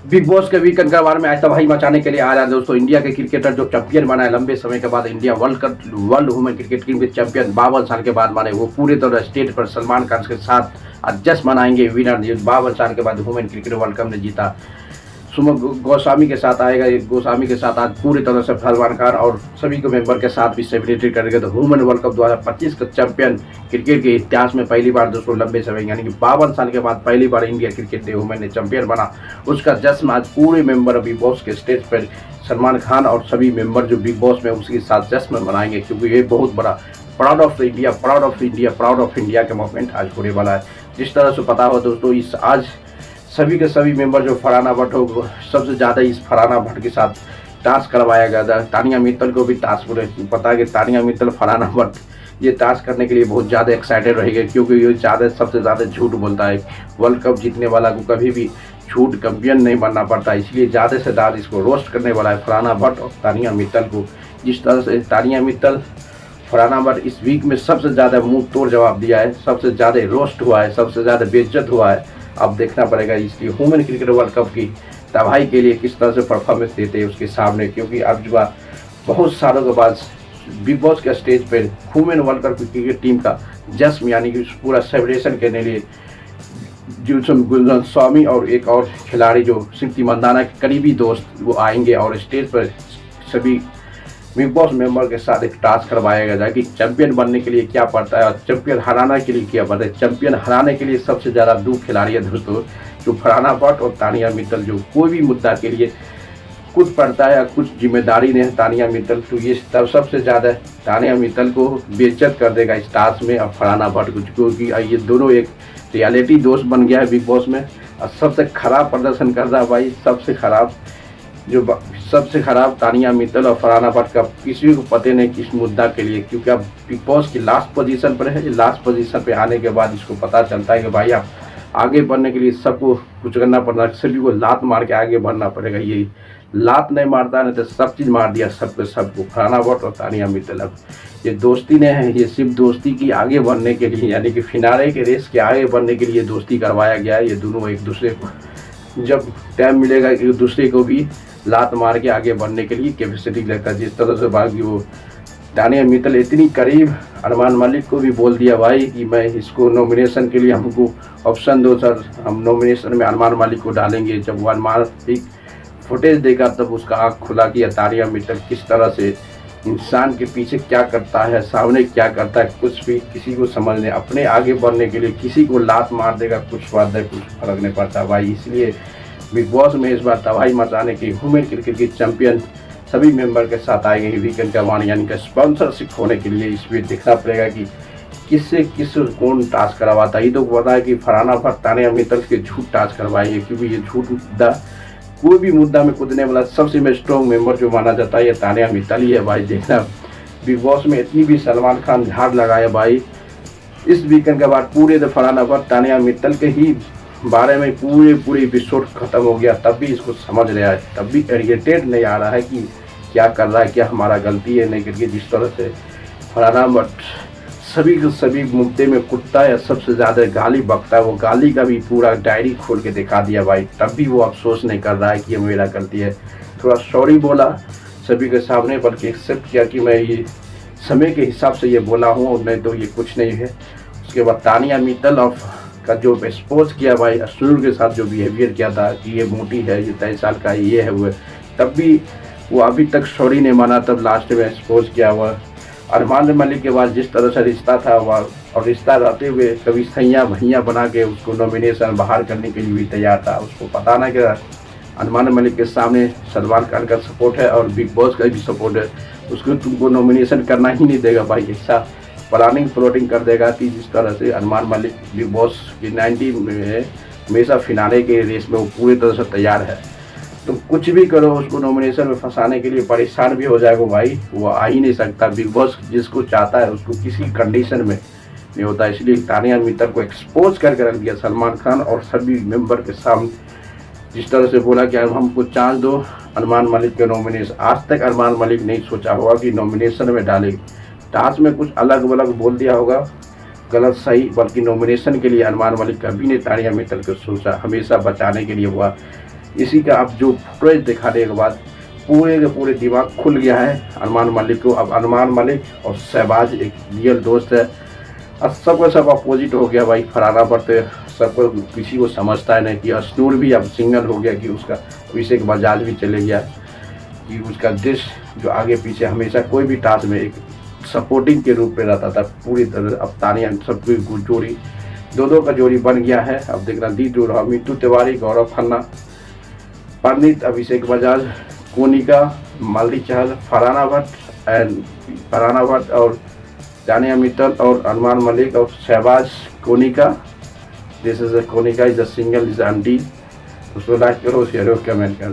Big boss के weekend के बारे में आज तबाही मचाने के लिए आ रहा है दोस्तों। इंडिया के क्रिकेटर जो चैंपियन बना है लंबे समय के बाद, India world women cricket team के चैंपियन 52 साल के बाद माने, वो पूरे तरह स्टेज पर सलमान खान के साथ आज जश्न मनाएंगे। विनर 52 साल के बाद वुमेन क्रिकेट वर्ल्ड कप ने जीता। सुमन गोस्वामी के साथ आएगा, गोस्वामी के साथ आज पूरी तरह से सलमान खान और सभी के मेंबर के साथ भी सेलिब्रेट करेंगे। तो वुमेन वर्ल्ड कप 2025 का चैंपियन क्रिकेट के इतिहास में पहली बार दोस्तों लंबे समय यानी कि 52 साल के बाद पहली बार इंडिया क्रिकेट ने वुमेन ने चैंपियन बना। उसका जश्न आज पूरे मेंबर बिग बॉस के स्टेज पर सलमान खान और सभी मेंबर जो बिग बॉस में उसके साथ जश्न मनाएंगे, क्योंकि ये बहुत बड़ा proud of India, proud of India, proud of India का मोमेंट आज होने वाला है। जिस तरह से पता हो दोस्तों, इस आज सभी के सभी मेंबर जो फरहाना भट्ट हो, सबसे ज़्यादा इस फरहाना भट्ट के साथ टास्क करवाया गया था। तानिया मित्तल को भी टास्क पता है कि तानिया मित्तल फरहाना भट्ट ये टास्क करने के लिए बहुत ज़्यादा एक्साइटेड रहेगा, क्योंकि ये सबसे ज़्यादा झूठ बोलता है। वर्ल्ड कप जीतने वाला को कभी भी झूठ चैंपियन नहीं बनना पड़ता, इसलिए ज़्यादा से ज़्यादा इसको रोस्ट करने वाला है फरहाना भट्ट और तानिया मित्तल को। जिस तरह से तानिया मित्तल फरहाना भट्ट इस वीक में सबसे ज़्यादा मुंह तोड़ जवाब दिया है, सबसे ज़्यादा रोस्ट हुआ है, सबसे ज़्यादा बेइज्जत हुआ है। अब देखना पड़ेगा इसकी वुमेन क्रिकेट वर्ल्ड कप की तबाही के लिए किस तरह से परफॉर्मेंस देते हैं उसके सामने, क्योंकि अब जो बहुत सालों के बाद बिग बॉस के स्टेज पर women world cup cricket team का जश्न यानी कि पूरा सेलिब्रेशन करने लिए गुलशन स्वामी और एक और खिलाड़ी जो सिमती मंदाना के करीबी दोस्त वो आएंगे और स्टेज पर सभी बिग बॉस मेंबर के साथ एक टास्क करवाया गया कि चैंपियन बनने के लिए क्या पड़ता है और चैंपियन हराने के लिए क्या पड़ता है। चैंपियन हराने के लिए सबसे ज़्यादा 2 खिलाड़ी है दोस्तों, जो फरहाना भट्ट और तानिया मित्तल, जो कोई भी मुद्दा के लिए कुछ पड़ता है या कुछ जिम्मेदारी नहीं है तानिया मित्तल, तो ये तब सबसे ज़्यादा तानिया मित्तल को बेइज्जत कर देगा इस टास्क में और फरहाना भट्ट को, क्योंकि ये दोनों एक रियलिटी दोस्त बन गया है बिग बॉस में। और सबसे खराब प्रदर्शन कर रहा है भाई, सबसे खराब तानिया मित्तल और फरहाना भट्ट का किसी को पता नहीं किस मुद्दा के लिए, क्योंकि अब बिग बॉस की लास्ट पोजीशन पर है। लास्ट पोजीशन पे आने के बाद इसको पता चलता है कि भाई आप आगे बढ़ने के लिए सबको कुछ करना पड़ता है, सभी को लात मार के आगे बढ़ना पड़ेगा। ये लात नहीं मारता नहीं तो सब चीज़ मार दिया सबको फरहाना भट्ट और तानिया मित्तल। अब ये दोस्ती नहीं है, ये सिर्फ दोस्ती की आगे बढ़ने के लिए यानी कि फिनाले के रेस के आगे बढ़ने के लिए दोस्ती करवाया गया है। ये दोनों एक दूसरे को जब टाइम मिलेगा एक दूसरे को भी लात मार के आगे बढ़ने के लिए कैपेसिटी लगता है। जिस तरह से बाकी वो तानिया मित्तल इतनी करीब अरमान मलिक को भी बोल दिया भाई कि मैं इसको नॉमिनेशन के लिए हमको ऑप्शन दो सर, हम नॉमिनेशन में अरमान मलिक को डालेंगे। जब वो अरमान मलिक फुटेज देगा तब उसका आँख खुला कि तानिया मित्तल किस तरह से इंसान के पीछे क्या करता है, सामने क्या करता है, कुछ भी किसी को समझ नहीं, अपने आगे बढ़ने के लिए किसी को लात मार देगा, कुछ बात है, कुछ फर्क नहीं पड़ता भाई। इसलिए बिग बॉस में इस बार तबाही मचाने की वुमेन क्रिकेट की चैंपियन सभी मेंबर के साथ आएंगे वीकेंड का वाण यानी कि स्पॉन्सरशिप होने के लिए। इसमें देखना पड़ेगा कि किस कौन टास्क करवाता है। ये तो पता है कि फरहाना भट्ट तानिया मित्तल के झूठ टास्क करवाएंगे, क्योंकि ये झूठ मुद्दा कोई भी मुद्दा में कूदने वाला सबसे में स्ट्रॉन्ग मेंबर जो माना जाता है ये तानिया मित्तल ही है भाई। देखना बिग बॉस में इतनी भी सलमान खान झाड़ लगाया भाई, इस वीकेंड के बाद पूरे फरहाना भट्ट तानिया मित्तल के ही बारे में पूरे एपिसोड खत्म हो गया, तब भी इसको समझ रहा है, तब भी इरिटेट नहीं आ रहा है कि क्या कर रहा है, क्या हमारा गलती है नहीं करके। जिस तरह से फरहाना भट्ट सभी के सभी मुद्दे में कुत्ता है, सबसे ज़्यादा गाली बकता है, वो गाली का भी पूरा डायरी खोल के दिखा दिया भाई, तब भी वो अफसोस नहीं कर रहा है कि ये मेरा गलती है। थोड़ा सॉरी बोला सभी के सामने, बल्कि एक्सेप्ट किया कि मैं ये समय के हिसाब से ये बोला हूँ और नहीं तो ये कुछ नहीं है। उसके बाद तानिया मित्तल और का जो एक्सपोज किया भाई अश्नुर के साथ जो बिहेवियर किया था कि ये मोटी है, ये 23 साल का ये है वो है, तब भी वो अभी तक सॉरी नहीं माना, तब लास्ट में एक्सपोज किया हुआ। अरमान मलिक के बाद जिस तरह से रिश्ता था वह और रिश्ता रहते हुए कभी सैया भैया बना के उसको नॉमिनेशन बाहर करने के लिए भी तैयार था। उसको पता ना कि अरमान मलिक के सामने सलमान खान का सपोर्ट है और बिग बॉस का भी सपोर्ट है, उसको तुमको नॉमिनेशन करना ही नहीं देगा भाई। ऐसा प्लानिंग कर देगा कि जिस तरह से अरमान मलिक बिग बॉस की 90 में हमेशा फिनाले के रेस में वो पूरी तरह से तैयार है। तो कुछ भी करो उसको नॉमिनेशन में फंसाने के लिए परेशान भी हो जाएगा भाई, वो आ ही नहीं सकता। बिग बॉस जिसको चाहता है उसको किसी कंडीशन में नहीं होता। इसलिए तानिया मित्तल को एक्सपोज करके रख दिया सलमान खान और सभी मेंबर के सामने, जिस तरह से बोला कि हमको चांस दो अरमान मलिक के नॉमिनेशन। आज तक अरमान मलिक नहीं सोचा होगा कि नॉमिनेशन में डालेगी, टास्क में कुछ अलग बोल दिया होगा, गलत सही, बल्कि नॉमिनेशन के लिए अरमान मलिक कभी नहीं तानिया मित्तल को सोचा, हमेशा बचाने के लिए हुआ। इसी का अब जो फुटेज दिखाने के बाद पूरे के पूरे दिमाग खुल गया है अरमान मलिक को। अब अरमान मलिक और शहबाज एक रियल दोस्त है। अब सबका सब अपोजिट हो गया भाई। फरहाना भट्ट सबको किसी को समझता है नहीं कि अशनूर भी अब सिंगल हो गया कि उसका अभिषेक बजाज भी चले गया कि उसका डिश जो आगे पीछे हमेशा कोई भी टास्क में एक सपोर्टिंग के रूप में रहता था पूरी तरह। अब तानिया सबकी जोड़ी दो का जोड़ी बन गया है। अब देखना दी जोड़ा मिट्टू तिवारी, गौरव खन्ना, पंडित, अभिषेक बजाज, कोनिका, मालती चहल, फरहाना भट्ट और तानिया मित्तल और अरमान मलिक और Shahbaz, Konika. This is Konika is a single is anti. उसको लाइक करो, शेयर करो, कमेंट करो।